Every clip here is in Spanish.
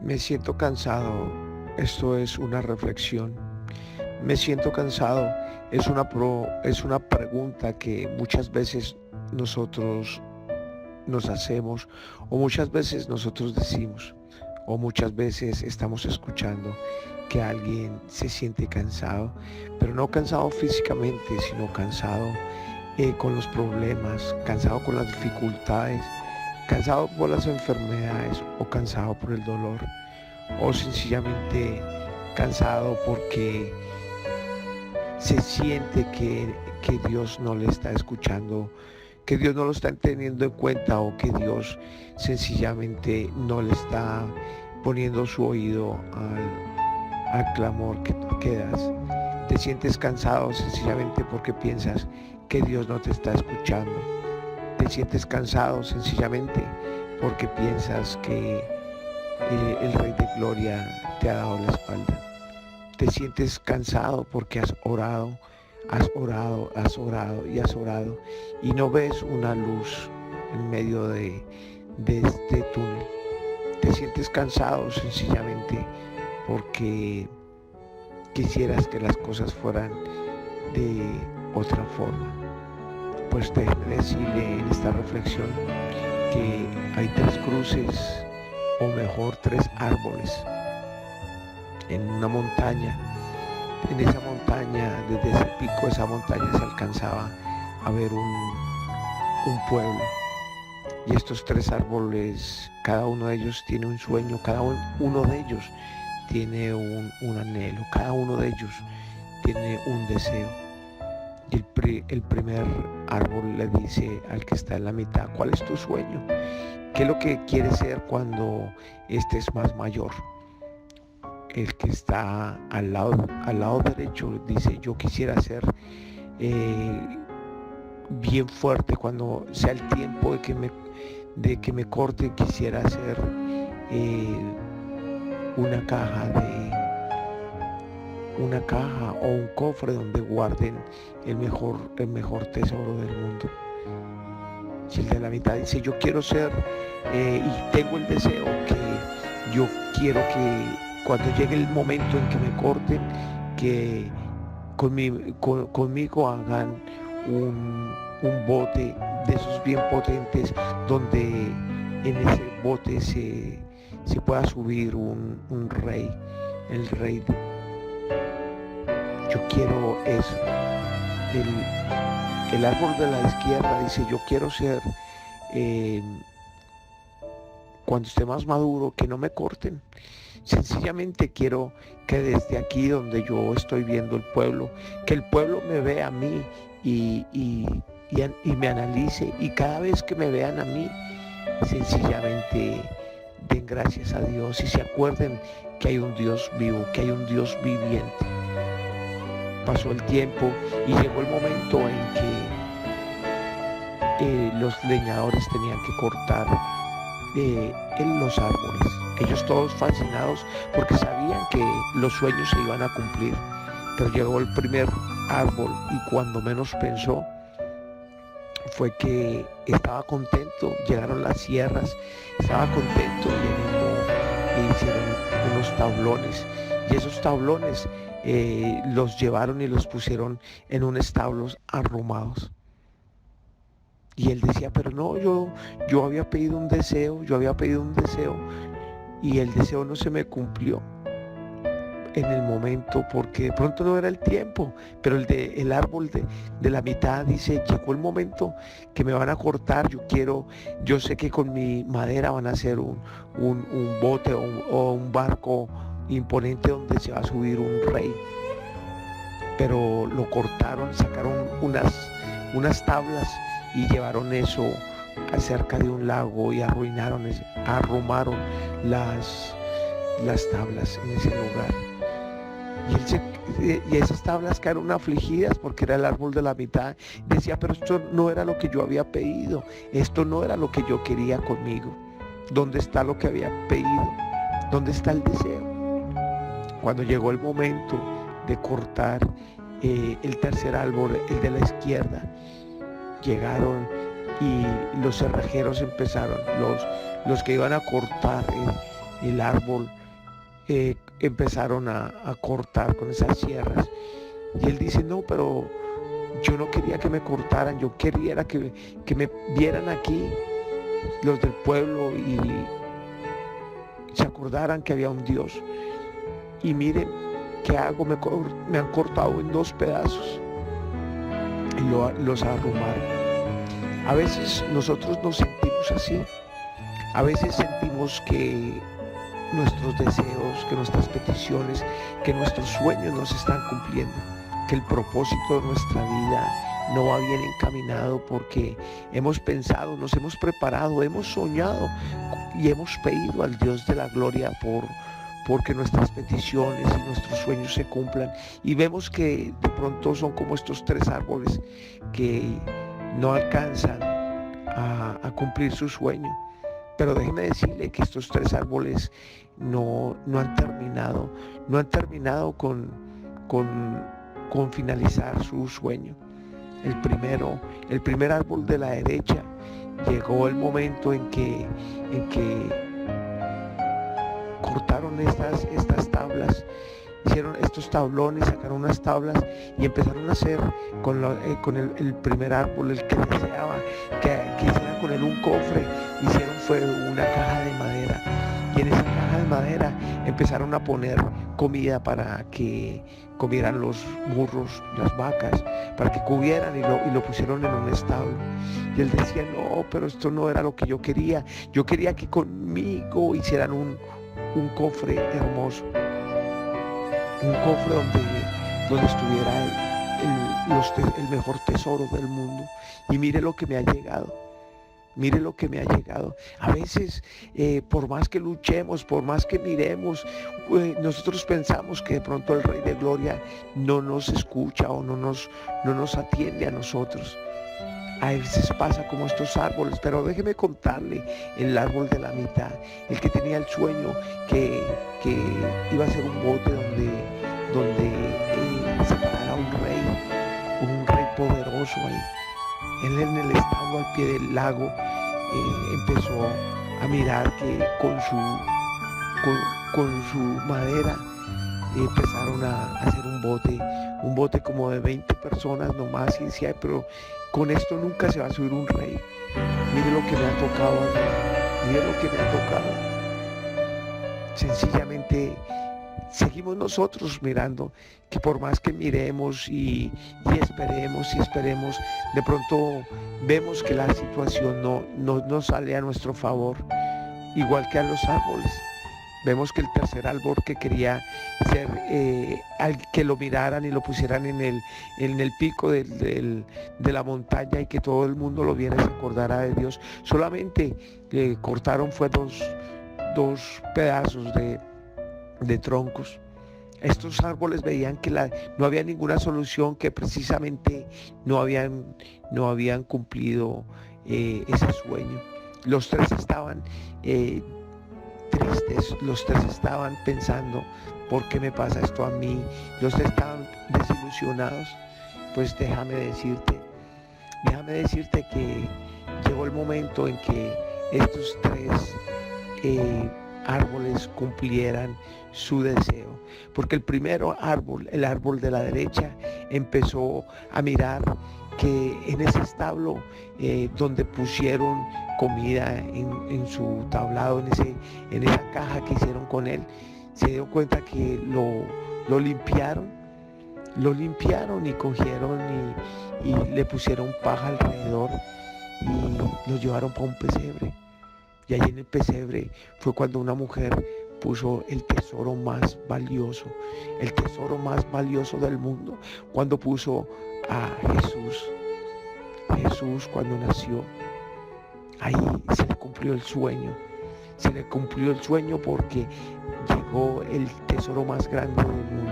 Me siento cansado. Esto es una reflexión. Me siento cansado. Es una pregunta que muchas veces nosotros nos hacemos o muchas veces nosotros decimos o muchas veces estamos escuchando que alguien se siente cansado, pero no cansado físicamente, sino cansado con los problemas, cansado con las dificultades, cansado por las enfermedades o cansado por el dolor o sencillamente cansado porque se siente que Dios no le está escuchando, que Dios no lo está teniendo en cuenta o que Dios sencillamente no le está poniendo su oído al clamor que tú quedas. Te sientes cansado sencillamente porque piensas que Dios no te está escuchando. Te sientes cansado sencillamente porque piensas que el Rey de Gloria te ha dado la espalda. Te sientes cansado porque has orado, has orado, has orado y has orado y no ves una luz en medio de este túnel. Te sientes cansado sencillamente porque quisieras que las cosas fueran de otra forma. Pues déjeme decirle en esta reflexión que hay tres cruces, o mejor tres árboles, en una montaña. En esa montaña, desde ese pico de esa montaña se alcanzaba a ver un pueblo. Y estos tres árboles, cada uno de ellos tiene un sueño, cada uno de ellos tiene un anhelo, cada uno de ellos tiene un deseo. Y el primer árbol le dice al que está en la mitad: ¿cuál es tu sueño? ¿Qué es lo que quieres ser cuando estés más mayor? El que está al lado derecho dice: yo quisiera ser bien fuerte cuando sea el tiempo de que me corte. Quisiera hacer una caja o un cofre donde guarden el mejor tesoro del mundo. Y el de la mitad dice: yo quiero ser y tengo el deseo que yo quiero que cuando llegue el momento en que me corten, que conmigo hagan un bote de esos bien potentes, donde en ese bote se pueda subir un rey, el rey. Yo quiero eso. El árbol de la izquierda dice: yo quiero ser, cuando esté más maduro, que no me corten. Sencillamente quiero que desde aquí donde yo estoy viendo el pueblo, que el pueblo me vea a mí y me analice, y cada vez que me vean a mí, sencillamente den gracias a Dios y se acuerden que hay un Dios vivo, que hay un Dios viviente. Pasó el tiempo y llegó el momento en que los leñadores tenían que cortar en los árboles. Ellos todos fascinados porque sabían que los sueños se iban a cumplir. Pero llegó el primer árbol y cuando menos pensó fue que estaba contento. Llegaron las sierras, estaba contento y hicieron unos tablones. Y esos tablones los llevaron y los pusieron en un establos arrumados. Y él decía: pero no, yo había pedido un deseo, y el deseo no se me cumplió en el momento, porque de pronto no era el tiempo. Pero el árbol de la mitad dice: llegó el momento que me van a cortar, yo sé que con mi madera van a hacer un bote o un barco imponente donde se va a subir un rey. Pero lo cortaron, sacaron unas tablas y llevaron eso cerca de un lago y arrumaron las tablas en ese lugar. Y esas tablas quedaron afligidas porque era el árbol de la mitad. Decía: pero esto no era lo que yo había pedido, esto no era lo que yo quería conmigo. ¿Dónde está lo que había pedido? ¿Dónde está el deseo? Cuando llegó el momento de cortar el tercer árbol, el de la izquierda, llegaron y los cerrajeros empezaron, los que iban a cortar el árbol, empezaron a cortar con esas sierras. Y él dice, no, pero yo no quería que me cortaran, yo quería era que me vieran aquí los del pueblo y se acordaran que había un Dios. Y miren, ¿qué hago? Me han cortado en 2 pedazos y los arrumaron. A veces nosotros nos sentimos así. A veces sentimos que nuestros deseos, que nuestras peticiones, que nuestros sueños no se están cumpliendo, que el propósito de nuestra vida no va bien encaminado porque hemos pensado, nos hemos preparado, hemos soñado y hemos pedido al Dios de la gloria porque nuestras peticiones y nuestros sueños se cumplan, y vemos que de pronto son como estos 3 árboles que no alcanzan a cumplir su sueño. Pero déjeme decirle que estos 3 árboles no han terminado con finalizar su sueño. El primer árbol de la derecha, llegó el momento en que cortaron estas tablas, hicieron estos tablones, sacaron unas tablas y empezaron a hacer con el primer árbol, el que deseaba que hicieran con él un cofre, hicieron fue una caja de madera, y en esa caja de madera empezaron a poner comida para que comieran los burros, las vacas, para que comieran, y lo pusieron en un establo. Y él decía, no, pero esto no era lo que yo quería que conmigo hicieran un cofre hermoso, un cofre donde estuviera el mejor tesoro del mundo. Y mire lo que me ha llegado. Mire lo que me ha llegado. A veces, por más que luchemos, por más que miremos, nosotros pensamos que de pronto el Rey de Gloria no nos escucha o no nos atiende a nosotros. A veces pasa como estos árboles, pero déjeme contarle el árbol de la mitad, el que tenía el sueño que iba a ser un bote donde se parara un rey poderoso ahí. Él en el establo al pie del lago empezó a mirar que con su madera empezaron a hacer un bote como de 20 personas nomás, y decía, pero con esto nunca se va a subir un rey. Mire lo que me ha tocado a mí, mire lo que me ha tocado. Sencillamente seguimos nosotros mirando, que por más que miremos y esperemos, de pronto vemos que la situación no sale a nuestro favor, igual que a los árboles. Vemos que el tercer árbol, que quería ser que lo miraran y lo pusieran en el pico de la montaña y que todo el mundo lo viera y se acordara de Dios, solamente cortaron fue dos pedazos de troncos. Estos árboles veían que no había ninguna solución, que precisamente no habían cumplido ese sueño. Los 3 estaban tristes, los 3 estaban pensando, ¿por qué me pasa esto a mí? Los 3 estaban desilusionados. Pues déjame decirte que llegó el momento en que estos 3 árboles cumplieran su deseo, porque el primero árbol, el árbol de la derecha, empezó a mirar que en ese establo donde pusieron comida en su tablado, en esa caja que hicieron con él, se dio cuenta que lo limpiaron y cogieron y le pusieron paja alrededor y lo llevaron para un pesebre. Y ahí en el pesebre fue cuando una mujer puso el tesoro más valioso del mundo, cuando puso a Jesús cuando nació. Ahí se le cumplió el sueño porque llegó el tesoro más grande del mundo,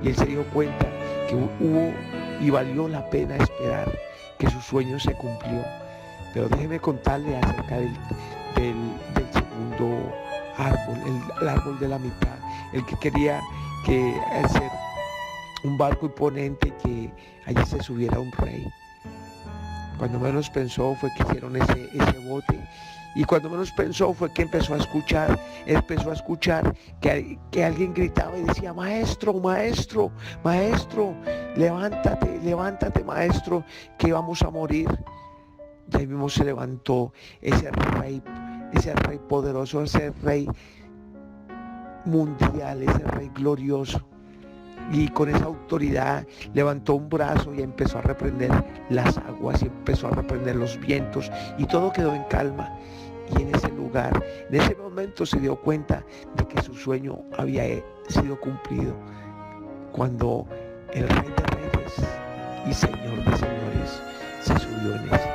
y él se dio cuenta que hubo y valió la pena esperar, que su sueño se cumplió. Pero déjeme contarle acerca del segundo árbol, el árbol de la mitad, el que quería hacer un barco imponente, que allí se subiera un rey. Cuando menos pensó fue que hicieron ese bote. Y cuando menos pensó fue que empezó a escuchar que alguien gritaba y decía, maestro, maestro, maestro, levántate, levántate, maestro, que vamos a morir. Y ahí mismo se levantó ese rey poderoso, ese rey mundial, ese rey glorioso. Y con esa autoridad levantó un brazo y empezó a reprender las aguas y empezó a reprender los vientos y todo quedó en calma. Y en ese lugar, en ese momento se dio cuenta de que su sueño había sido cumplido, cuando el Rey de Reyes y Señor de Señores se subió en ese.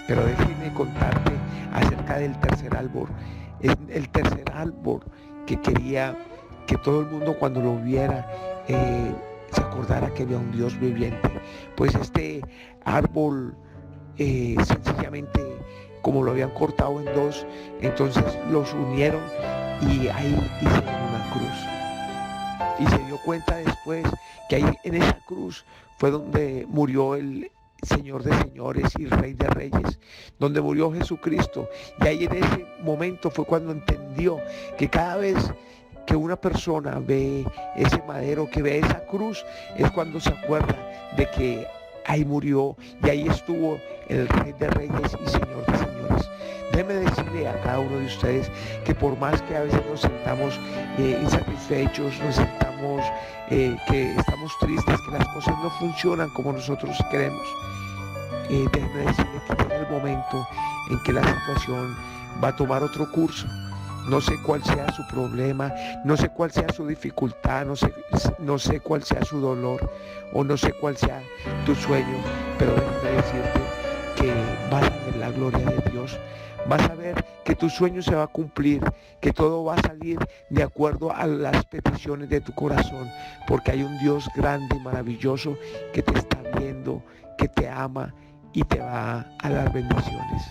Pero déjeme contarte acerca del tercer árbol. El tercer árbol que quería que todo el mundo cuando lo viera se acordara que había un Dios viviente. Pues este árbol sencillamente, como lo habían cortado en dos, entonces los unieron y ahí hicieron una cruz. Y se dio cuenta después que ahí en esa cruz fue donde murió el Señor de Señores y Rey de Reyes, donde murió Jesucristo. Y ahí en ese momento fue cuando entendió que cada vez que una persona ve ese madero, que ve esa cruz, es cuando se acuerda de que ahí murió y ahí estuvo el Rey de Reyes y Señor de Señores. Déjeme decirle a cada uno de ustedes que por más que a veces nos sentamos insatisfechos, nos sentamos que estamos tristes, que las cosas no funcionan como nosotros queremos, déjeme decirle que llega el momento en que la situación va a tomar otro curso. No sé cuál sea su problema, no sé cuál sea su dificultad, no sé cuál sea su dolor o no sé cuál sea tu sueño, pero déjame decirte que vas a ver la gloria de Dios, vas a ver que tu sueño se va a cumplir, que todo va a salir de acuerdo a las peticiones de tu corazón, porque hay un Dios grande y maravilloso que te está viendo, que te ama y te va a dar bendiciones.